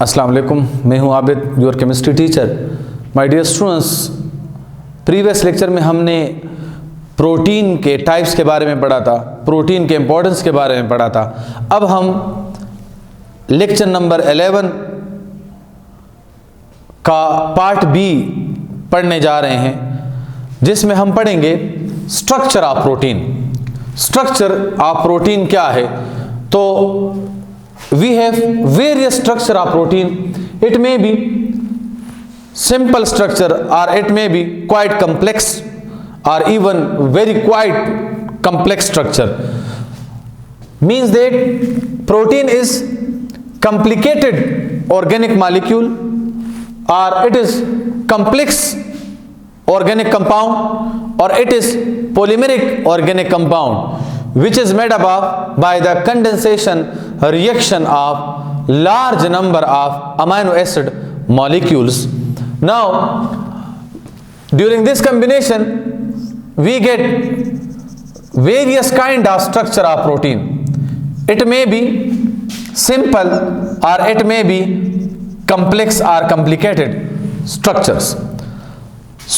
अस्सलाम वालेकुम, मैं हूं Abid, your chemistry teacher. My dear students, previous lecture में हमने प्रोटीन के टाइप्स के बारे में पढ़ा था, प्रोटीन के इंपॉर्टेंस के बारे में पढ़ा था। अब हम लेक्चर नंबर 11 का पार्ट बी पढ़ने जा रहे हैं, जिसमें हम पढ़ेंगे structure of protein. Structure of protein क्या है? तो we have various structure of protein. It may be simple structure or it may be quite complex or even very quite complex structure. Means that protein is complicated organic molecule or it is complex organic compound or it is polymeric organic compound which is made up of by the condensation reaction of large number of amino acid molecules. Now during this combination we get various kind of structure of protein. It may be simple or it may be complex or complicated structures.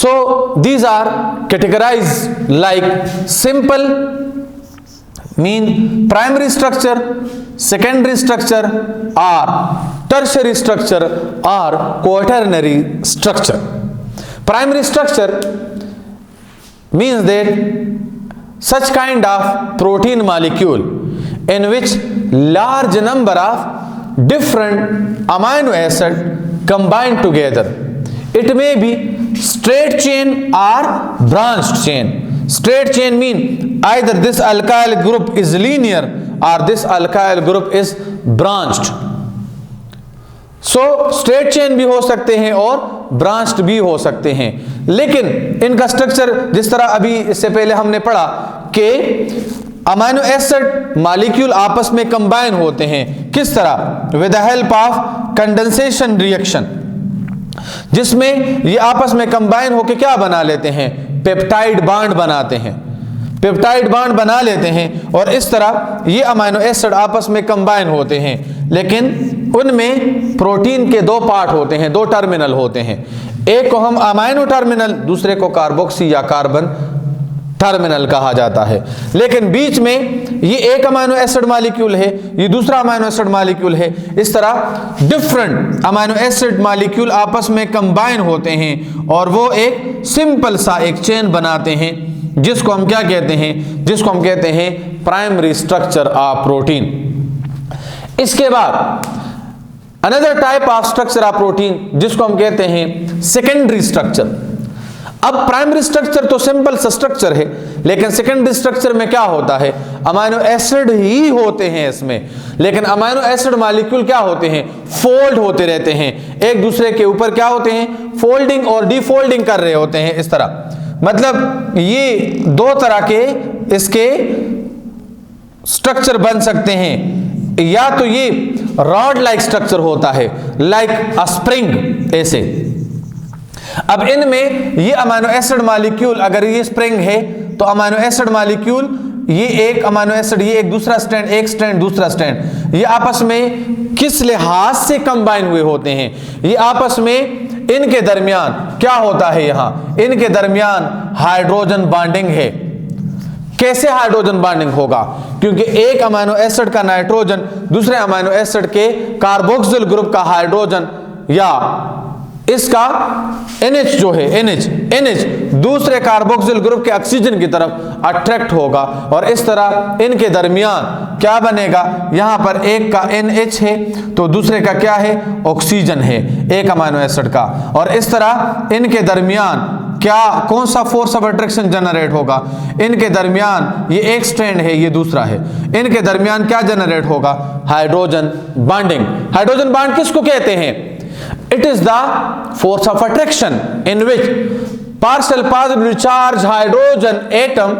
So these are categorized like simple mean primary structure, secondary structure or tertiary structure or quaternary structure. Primary structure means that such kind of protein molecule in which large number of different amino acid combined together. It may be straight chain or branched chain. Straight chain mean either this alkyl group is linear or this alkyl group is branched. So straight chain भी हो सकते हैं और branched भी हो सकते हैं, लेकिन इनका स्ट्रक्चर जिस तरह अभी इससे पहले हमने पढ़ा कि अमाइनो एसिड मॉलिक्यूल आपस में कंबाइन होते हैं। किस तरह? With the help of condensation reaction, जिसमें ये आपस में कंबाइन होकर क्या बना लेते हैं? पेप्टाइड बॉन्ड बनाते हैं। पेप्टाइड बॉन्ड बना लेते हैं और इस तरह ये अमाइनो एसिड आपस में कंबाइन होते हैं, लेकिन उनमें प्रोटीन के दो पार्ट होते हैं, दो टर्मिनल होते हैं। एक को हम अमाइनो टर्मिनल, दूसरे को कार्बोक्सी या कार्बन टर्मिनल कहा जाता है। लेकिन बीच में ये एक अमाइनो एसिड मॉलिक्यूल है, ये दूसरा अमाइनो एसिड मॉलिक्यूल है। इस तरह डिफरेंट अमाइनो एसिड मॉलिक्यूल आपस में कंबाइन होते हैं और वो एक सिंपल सा एक चेन बनाते हैं, जिसको हम क्या कहते हैं? जिसको हम कहते हैं प्राइमरी स्ट्रक्चर ऑफ प्रोटीन। इसके बाद another type of structure of protein, जिसको हम कहते हैं सेकेंडरी स्ट्रक्चर। अब प्राइमरी स्ट्रक्चर तो सिंपल सा स्ट्रक्चर है, लेकिन सेकेंडरी स्ट्रक्चर में क्या होता है? अमाइनो एसिड ही होते हैं इसमें, लेकिन अमाइनो एसिड मॉलिक्यूल क्या होते हैं? फोल्ड होते रहते हैं, एक दूसरे के ऊपर क्या होते हैं? फोल्डिंग और डीफोल्डिंग कर रहे होते हैं। इस तरह मतलब ये दो तरह के इसके स्ट्रक्चर बन सकते हैं। या तो ये रॉड लाइक स्ट्रक्चर होता है, लाइक अ स्प्रिंग ऐसे। अब इनमें ये अमाइनो एसिड मॉलिक्यूल, अगर ये स्प्रिंग है तो अमाइनो एसिड मॉलिक्यूल, ये एक अमाइनो एसिड, ये एक दूसरा स्ट्रैंड, एक स्ट्रैंड दूसरा स्ट्रैंड, ये आपस में किस लिहाज से कंबाइन हुए होते हैं? ये आपस में इनके दरमियान क्या होता है? यहाँ इनके दरमियान हाइड्रोजन बॉन्डिंग है। कैसे हाइड्रोजन बॉन्डिंग होगा? क्योंकि एक अमाइनो एसिड का नाइट्रोजन दूसरे अमाइनो एसिड के कार्बोक्सिल ग्रुप का हाइड्रोजन या इसका NH जो है NH दूसरे कार्बोक्सिल ग्रुप के ऑक्सीजन की तरफ अट्रैक्ट होगा और इस तरह इनके दरमियान क्या बनेगा? यहाँ पर एक का NH है तो दूसरे का क्या है? ऑक्सीजन है, एक अमाइनो एसिड का। और इस तरह इनके दरमियान क्या, कौन सा फोर्स ऑफ अट्रैक्शन जनरेट होगा? इनके दरमियान ये एक स्ट्रैंड है, ये दूसरा है, इनके दरमियान क्या जनरेट होगा? Hydrogen bonding. हाइड्रोजन बॉन्ड किसको कहते हैं? It is the force of attraction in which partial positively charged hydrogen atom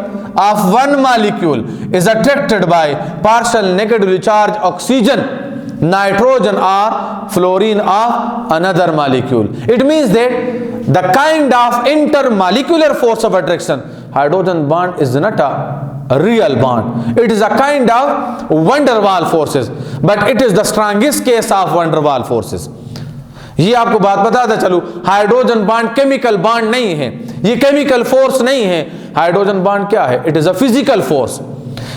of one molecule is attracted by partial negatively charged oxygen, nitrogen or fluorine of another molecule. It means that the kind of intermolecular force of attraction, hydrogen bond is not a real bond. It is a kind of van der Waals forces, but it is the strongest case of van der Waals forces. ये आपको बात बताता चलूं, hydrogen bond chemical bond नहीं है, ये chemical force नहीं है। हाइड्रोजन बॉन्ड क्या है? It is a physical force.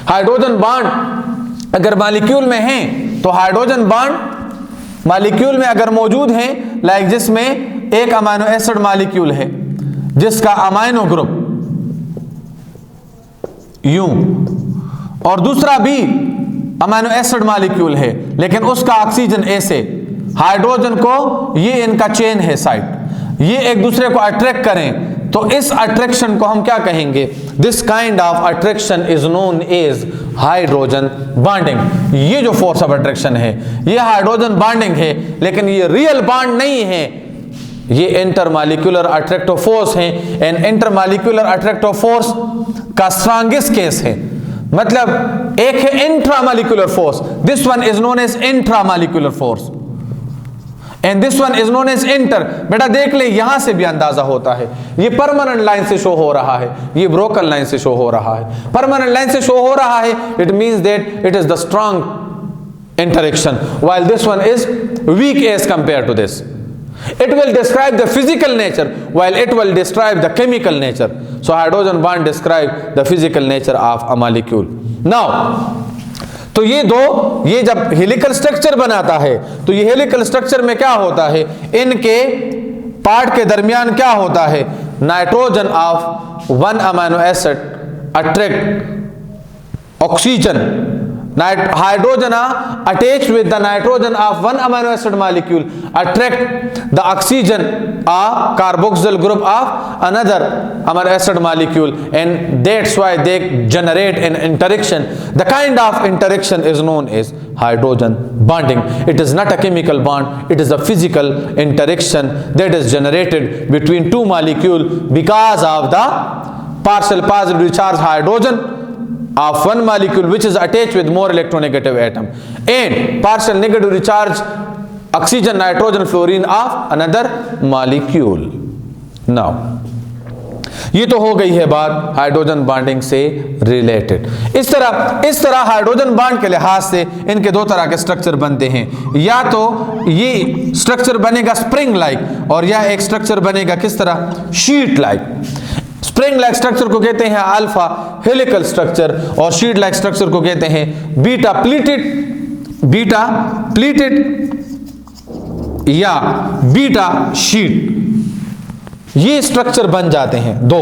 Hydrogen bond अगर मॉलिक्यूल में है तो हाइड्रोजन बॉन्ड मॉलिक्यूल में अगर मौजूद है, लाइक जिसमें एक अमाइनो एसिड मॉलिक्यूल है जिसका अमाइनो ग्रुप यू और दूसरा भी अमाइनो एसिड मॉलिक्यूल है लेकिन उसका ऑक्सीजन ए से, हाइड्रोजन को ये इनका चेन है साइड, ये एक दूसरे को अट्रैक्ट करें तो इस अट्रैक्शन को हम क्या कहेंगे? This kind of attraction is known as hydrogen bonding. ये जो फोर्स ऑफ अट्रैक्शन है ये हाइड्रोजन बॉन्डिंग है, लेकिन ये रियल बॉन्ड नहीं है, ये इंटरमॉलिक्यूलर अट्रैक्टिव फोर्स है। एंड इंटरमॉलिक्यूलर अट्रैक्टिव फोर्स का स्ट्रॉन्गेस्ट केस है, मतलब एक है intramolecular force, this one is known as intramolecular force and this one is known as inter. बेटा देख ले, यहां से भी अंदाजा होता है, ये परमानेंट लाइन से शो हो रहा है, ये ब्रोकन लाइन से शो हो रहा है। परमानेंट लाइन से शो हो रहा है, it means that it is the strong interaction, while this one is weak as compared to this. It will describe the physical nature while it will describe the chemical nature. So hydrogen bond describe the physical nature of a molecule. Now, तो ये दो, ये जब helical structure बनाता है तो ये helical structure में क्या होता है? इनके पार्ट के दरमियान क्या होता है? Nitrogen of one amino acid attract oxygen, hydrogen are attached with the nitrogen of one amino acid molecule attract the oxygen a carboxyl group of another amino acid molecule, and that's why they generate an interaction. The kind of interaction is known as hydrogen bonding. It is not a chemical bond, it is a physical interaction that is generated between two molecules because of the partial positively charged hydrogen of one molecule which is attached with more electronegative atom and partial negatively charged oxygen, nitrogen, fluorine of another molecule. Now ये तो हो गई है बात hydrogen bonding से related. इस तरह hydrogen bond के लिहाज से इनके दो तरह के स्ट्रक्चर बनते हैं, या तो ये स्ट्रक्चर बनेगा स्प्रिंग लाइक और या एक स्ट्रक्चर बनेगा किस तरह? Sheet like. Spring like structure को कहते हैं अल्फा हेलिकल स्ट्रक्चर और शीट लाइक स्ट्रक्चर को कहते हैं बीटा प्लीटेड या बीटा शीट। ये स्ट्रक्चर बन जाते हैं दो।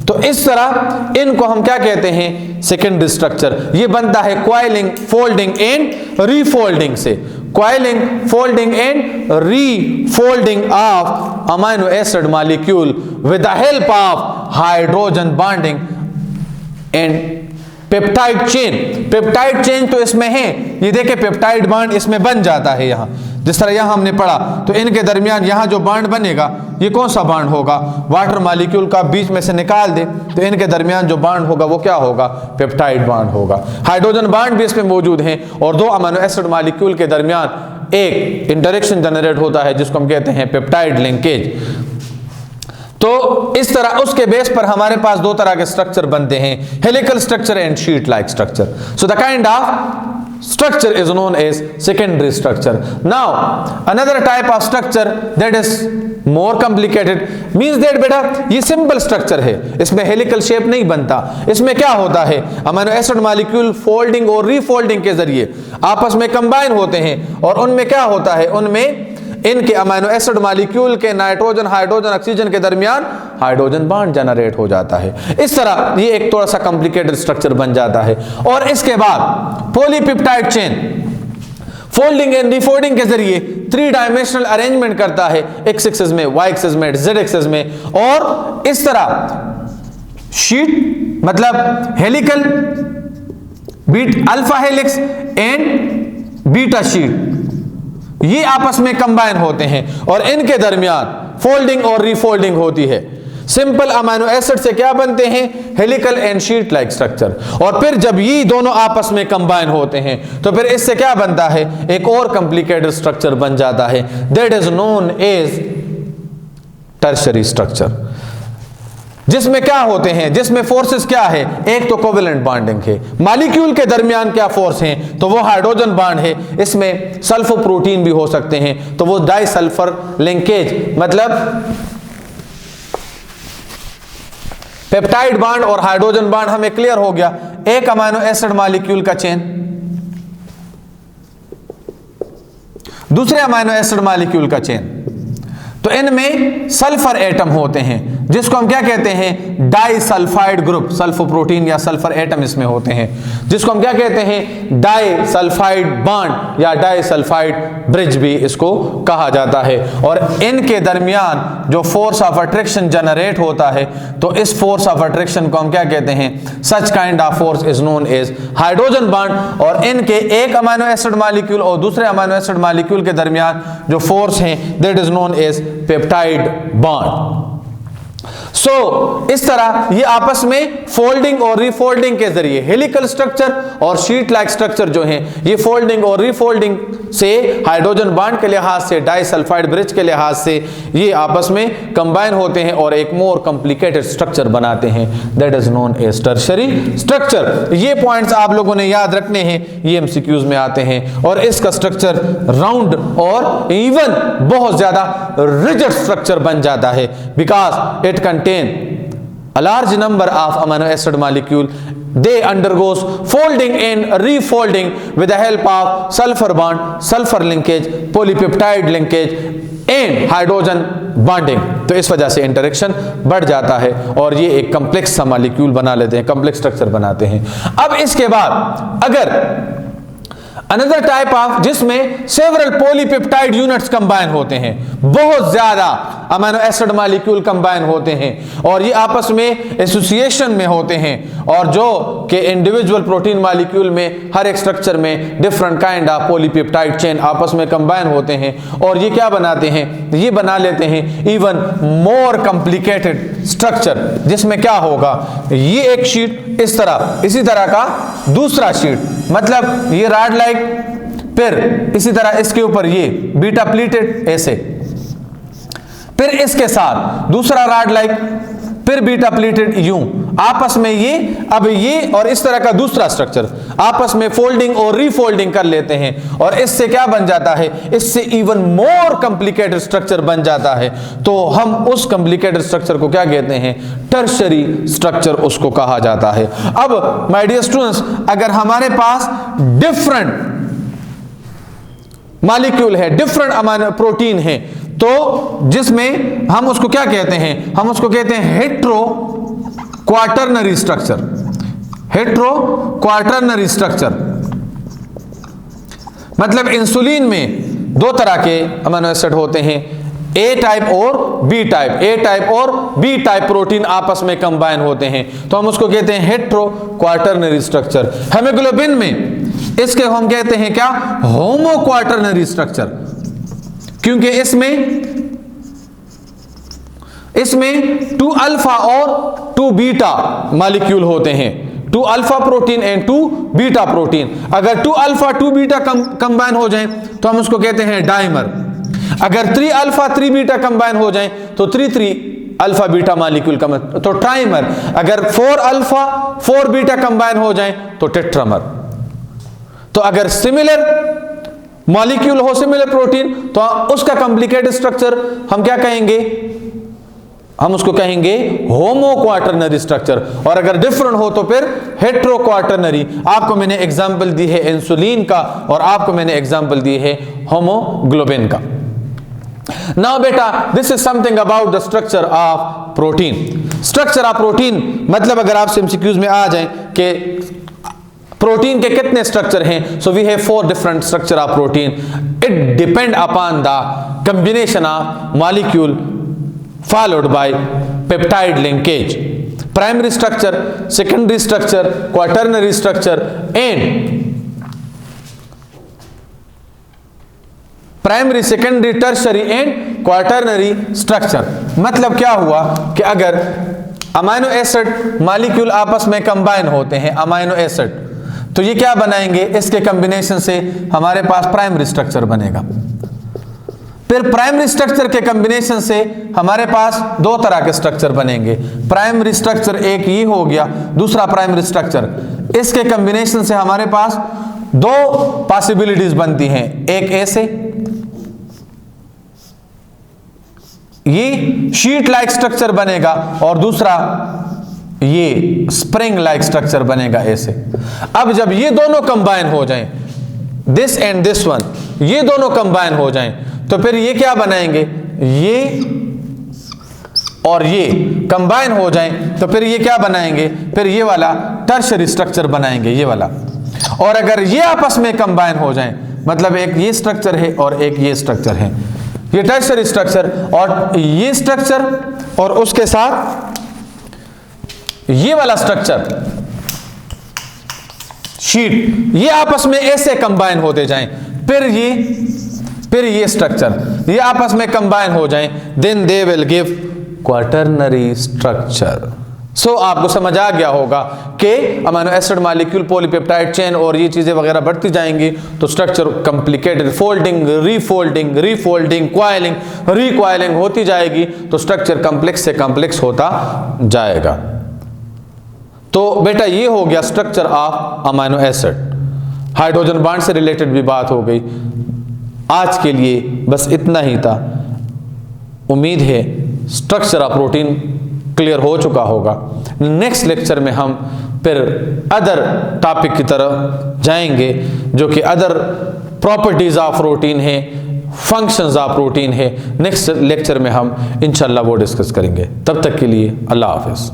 तो इस तरह इनको हम क्या कहते हैं? Secondary structure. ये बनता है कॉइलिंग, फोल्डिंग एंड रीफोल्डिंग से। Coiling, folding and refolding of amino acid molecule with the help of hydrogen bonding and peptide chain. Peptide chain तो इसमें है, ये देखे पेप्टाइड बॉन्ड इसमें बन जाता है। यहां जिस तरह यहां हमने पढ़ा तो इनके दरमियान यहां जो बॉन्ड बनेगा ये कौन सा बॉन्ड होगा? वाटर मॉलिक्यूल का बीच में से निकाल दे तो इनके दरमियान जो बॉन्ड होगा वो क्या होगा? पेप्टाइड बॉन्ड होगा। हाइड्रोजन बॉन्ड भी इसमें मौजूद हैं और दो अमीनो एसिड मॉलिक्यूल के दरमियान एक इंटरेक्शन जनरेट होता है जिसको हम कहते हैं पेप्टाइड लिंकेज। तो इस तरह उसके बेस पर हमारे पास दो तरह के स्ट्रक्चर बनते हैं, helical structure and sheet like structure. So the kind of structure is known as secondary structure. Now another type of structure that is more complicated means that बेटा ये simple structure है, इसमें हेलिकल शेप नहीं बनता। इसमें क्या होता है? अमीनो एसिड मॉलिक्यूल फोल्डिंग और रीफोल्डिंग के जरिए आपस में कंबाइन होते हैं और उनमें क्या होता है? उनमें इनके अमीनो एसिड मॉलिक्यूल के नाइट्रोजन, हाइड्रोजन, ऑक्सीजन के दरमियान हाइड्रोजन बॉन्ड जनरेट हो जाता है। इस तरह ये एक थोड़ा सा कॉम्प्लिकेटेड स्ट्रक्चर बन जाता है। और इसके बाद पॉलीपेप्टाइड चेन फोल्डिंग एंड रीफोल्डिंग के जरिए 3 डायमेंशनल अरेंजमेंट करता है, एक्स एक्सिस में, वाई एक्सिस में, जेड एक्सिस में। और इस तरह शीट मतलब helical, alpha helix and beta sheet ये आपस में कंबाइन होते हैं और इनके दरमियान फोल्डिंग और रीफोल्डिंग होती है। सिंपल अमीनो एसिड से क्या बनते हैं? Helical and sheet like structure. और फिर जब ये दोनों आपस में कंबाइन होते हैं तो फिर इससे क्या बनता है? एक और कॉम्प्लिकेटेड स्ट्रक्चर बन जाता है, that is known as tertiary structure. जिसमें क्या होते हैं, जिसमें फोर्सेस क्या है, एक तो कोवेलेंट बॉन्डिंग है, मॉलिक्यूल के दरमियान क्या फोर्स हैं, तो वो हाइड्रोजन बॉन्ड है, इसमें सल्फर प्रोटीन भी हो सकते हैं, तो वो डाई सल्फर लिंकेज, मतलब पेप्टाइड बॉन्ड और हाइड्रोजन बॉन्ड हमें क्लियर हो गया। एक अमीनो एसिड मॉलिक्यूल का चेन दूसरे अमीनो एसिड मॉलिक्यूल का चेन, तो इनमें सल्फर एटम होते हैं जिसको हम क्या कहते हैं, disulphide group, sulphur protein या सल्फर एटम इसमें होते हैं, जिसको हम क्या कहते हैं, डाई सल्फाइड बॉन्ड या डाई सल्फाइड ब्रिज भी इसको कहा जाता है। और इनके दरमियान जो फोर्स ऑफ अट्रैक्शन जनरेट होता है, तो इस फोर्स ऑफ अट्रैक्शन को हम क्या कहते हैं, such kind of force is known as hydrogen bond. और इनके एक अमीनो एसिड मॉलिक्यूल और दूसरे अमीनो एसिड मॉलिक्यूल के दरमियान जो फोर्स है that is known as peptide bond. इस तरह ये आपस में फोल्डिंग और रीफोल्डिंग के जरिए, हेलिकल स्ट्रक्चर और शीट लाइक स्ट्रक्चर जो हैं, ये फोल्डिंग और रीफोल्डिंग से हाइड्रोजन बॉन्ड के लिहाज से, डाइसल्फाइड ब्रिज के लिहाज से ये आपस में कंबाइन होते हैं और एक मोर कॉम्प्लिकेटेड स्ट्रक्चर बनाते हैं, that is known as tertiary structure. ये पॉइंट्स आप लोगों ने याद रखने हैं, ये एमसीक्यूज में आते हैं। और इसका स्ट्रक्चर राउंड और इवन बहुत ज्यादा रिजिड स्ट्रक्चर बन जाता है, because it contain a large number of amino acid molecule. They undergoes folding and refolding with the help of sulfur bond, sulfur linkage, polypeptide linkage and hydrogen bonding। तो इस वजह से interaction बढ़ जाता है और ये एक कम्प्लेक्स सा मॉलिक्यूल बना लेते हैं, कम्प्लेक्स स्ट्रक्चर बनाते हैं। अब इसके बाद अगर अनदर टाइप ऑफ, जिसमें सेवरल पॉलीपेप्टाइड यूनिट्स कंबाइन होते हैं, बहुत ज्यादा अमीनो एसिड मॉलिक्यूल कंबाइन होते हैं और ये आपस में एसोसिएशन में होते हैं, और जो कि इंडिविजुअल प्रोटीन मॉलिक्यूल में हर एक स्ट्रक्चर में different kind of polypeptide chain आपस में कंबाइन होते हैं, और ये क्या बनाते हैं, ये बना लेते हैं इवन मोर कॉम्प्लिकेटेड स्ट्रक्चर, जिसमें क्या होगा, ये एक शीट इस तरह, इसी तरह का दूसरा शीट, मतलब ये रॉड लाइक, फिर इसी तरह इसके ऊपर ये बीटा प्लीटेड ऐसे, फिर इसके साथ दूसरा रॉड लाइक, फिर बीटा प्लीटेड यूं, आपस में ये, अब ये और इस तरह का दूसरा स्ट्रक्चर आपस में फोल्डिंग और रीफोल्डिंग कर लेते हैं, और इससे क्या बन जाता है, इससे इवन मोर कॉम्प्लिकेटेड स्ट्रक्चर बन जाता है। तो हम उस कॉम्प्लिकेटेड स्ट्रक्चर को क्या कहते हैं, टर्शियरी स्ट्रक्चर उसको कहा जाता है। अब माय डियर स्टूडेंट्स, अगर हमारे पास डिफरेंट मॉलिक्यूल है, डिफरेंट अमीनो प्रोटीन है, तो जिसमें हम उसको क्या कहते हैं, हम उसको कहते हैं hetero quaternary structure, hetero quaternary structure. मतलब इंसुलिन में दो तरह के अमीनो एसिड होते हैं, ए टाइप और बी टाइप, ए टाइप और बी टाइप प्रोटीन आपस में कंबाइन होते हैं, तो हम उसको कहते हैं हेट्रो क्वाटर्नरी स्ट्रक्चर। हेमोग्लोबिन में इसके हम कहते हैं क्या, होमो क्वाटर्नरी स्ट्रक्चर, क्योंकि इसमें 2 अल्फा और 2 बीटा मॉलिक्यूल होते हैं, 2 alpha protein and 2 beta protein. अगर 2 अल्फा 2 बीटा कंबाइन हो जाएं तो हम उसको कहते हैं डाइमर। अगर 3 अल्फा 3 बीटा कंबाइन हो जाएं तो 3 अल्फा बीटा मॉलिक्यूल का तो ट्राइमर। अगर 4 अल्फा 4 बीटा कंबाइन हो जाएं तो टेट्रामर। तो अगर सिमिलर मॉलिक्यूल हो, सिमिलर प्रोटीन, तो उसका कॉम्प्लिकेटेड स्ट्रक्चर हम क्या कहेंगे, हम उसको कहेंगे होमो क्वाटर्नरी स्ट्रक्चर। और अगर डिफरेंट हो तो फिर हेट्रो क्वाटर्नरी। आपको मैंने एग्जांपल दी है इंसुलिन का और आपको मैंने एग्जांपल दी है होमोग्लोबिन का। नाउ बेटा, this is something about the structure of protein. Structure of protein मतलब अगर आपसे एमसीक्यूज में आ जाए कि प्रोटीन के कितने स्ट्रक्चर हैं, so we have 4 different structure of protein. It depend upon the combination of molecule followed by peptide linkage, primary structure, secondary structure, quaternary structure and primary, secondary, tertiary and quaternary structure। मतलब क्या हुआ कि अगर amino acid molecule आपस में combine होते हैं, amino acid, तो ये क्या बनाएंगे, इसके कॉम्बिनेशन से हमारे पास प्राइमरी स्ट्रक्चर बनेगा। फिर प्राइमरी स्ट्रक्चर के कॉम्बिनेशन से हमारे पास दो तरह के स्ट्रक्चर बनेंगे। प्राइमरी स्ट्रक्चर एक ये हो गया, दूसरा प्राइमरी स्ट्रक्चर, इसके कॉम्बिनेशन से हमारे पास दो पॉसिबिलिटीज बनती हैं। एक ऐसे, ये शीट लाइक स्ट्रक्चर बनेगा, और दूसरा ये स्प्रिंग लाइक स्ट्रक्चर बनेगा ऐसे। अब जब ये दोनों कंबाइन हो जाएं, दिस एंड दिस वन, ये दोनों कंबाइन हो जाएं, तो फिर ये क्या बनाएंगे, ये और ये कंबाइन हो जाएं, तो फिर ये क्या बनाएंगे, फिर ये वाला टर्शियरी स्ट्रक्चर बनाएंगे, ये वाला। और अगर ये आपस में कंबाइन हो जाएं, मतलब एक ये स्ट्रक्चर है और एक ये स्ट्रक्चर है, ये टर्शियरी स्ट्रक्चर और ये स्ट्रक्चर, और उसके साथ ये वाला स्ट्रक्चर शीट, ये आपस में ऐसे कंबाइन होते जाएं, फिर ये स्ट्रक्चर ये आपस में कंबाइन हो जाएं, then they will give quaternary structure. So आपको समझ आ गया होगा कि amino acid molecule, polypeptide chain और ये चीजें वगैरह बढ़ती जाएंगी तो structure complicated, folding, refolding, refolding, coiling, recoiling होती जाएगी, तो स्ट्रक्चर कॉम्प्लेक्स से कॉम्प्लेक्स होता जाएगा। तो बेटा ये हो गया structure of amino acid. Hydrogen bond से रिलेटेड भी बात हो गई। आज के लिए बस इतना ही था। उम्मीद है स्ट्रक्चर ऑफ प्रोटीन क्लियर हो चुका होगा। नेक्स्ट लेक्चर में हम फिर अदर टॉपिक की तरफ जाएंगे, जो कि अदर प्रॉपर्टीज ऑफ प्रोटीन है, फंक्शंस ऑफ प्रोटीन है। नेक्स्ट लेक्चर में हम इंशाल्लाह वो डिस्कस करेंगे। तब तक के लिए अल्लाह हाफिज़।